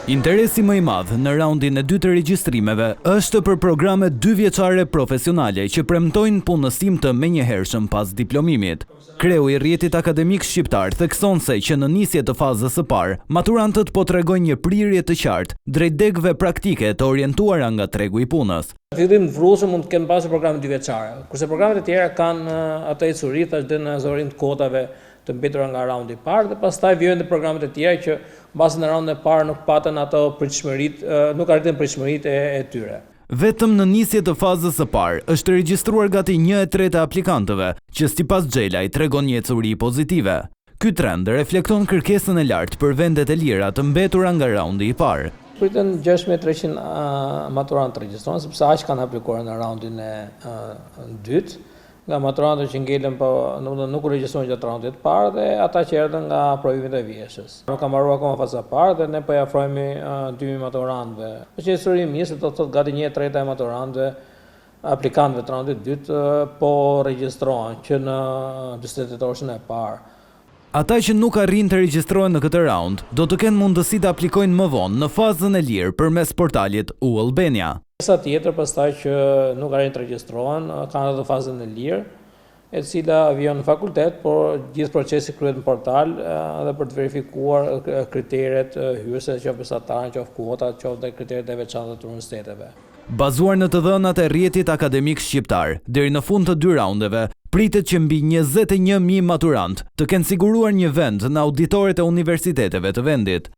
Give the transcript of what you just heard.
Interesi më i madh në raundin e dytë të regjistrimeve është për programe 2 vjeçare profesionale që premtojnë punësim të menjëhershëm pas diplomimit. Kreu i rrjetit akademik shqiptar thekson se që në nisje të fazës së parë, maturantët po tregojnë një prirje të qartë drejt degëve praktike të orientuara nga tregu i punës. Fillim të vrusë mund të kenë pasur programe 2 vjeçare, kurse programet e tjera kanë atë ecuri tash dhe në zorim të kotave të mbetura nga raundi i parë dhe pastaj vijnë dhe programet e tjera që mbasi në raundin e parë nuk patën ato pritshmëritë, nuk arritën pritshmëritë e tyre. Vetëm në nisje të fazës së parë është regjistruar gati 1/3 e aplikantëve, që sipas Xhelaj tregon një ecuri pozitive. Ky trend reflekton kërkesën e lartë për vendet e lira të mbetura nga raundi i parë. Pritën 6300 maturantë regjistrohen, sepse aq kanë aplikuar në raundin e dytë. Nga maturantët që ngelen nuk u regjistruan gjatë raundit të parë dhe ata që erdhën nga provimet e vjeshës. Nuk ka mbaruar akoma faza e parë dhe ne po i afrohemi 2000 maturantëve. Është një histori mirë se do të thotë gati 1/3 e maturantëve, aplikantëve të raundit të dytë po regjistrohen që në 48 orën e parë. Ata që nuk arrin të regjistrohen në këtë raund, do të kenë mundësi të aplikojnë më vonë në fazën e lirë përmes portalit U-Albania. Sa tjetër pastaj që nuk arrin të regjistrohen, kanë edhe fazën e lirë, e cila vjen në fakultet, por gjithë procesi kryhet në portal edhe për të verifikuar kriteret hyrëse, qoftë mesatarën, qoftë kuotat, qoftë dhe kriteret e veçanta të universiteteve. Bazuar në të dhënat e rrjetit akademik shqiptar, deri në fund të 2 raundeve, pritet që mbi 21.000 maturant të kenë siguruar një vend në auditoret e universiteteve të vendit.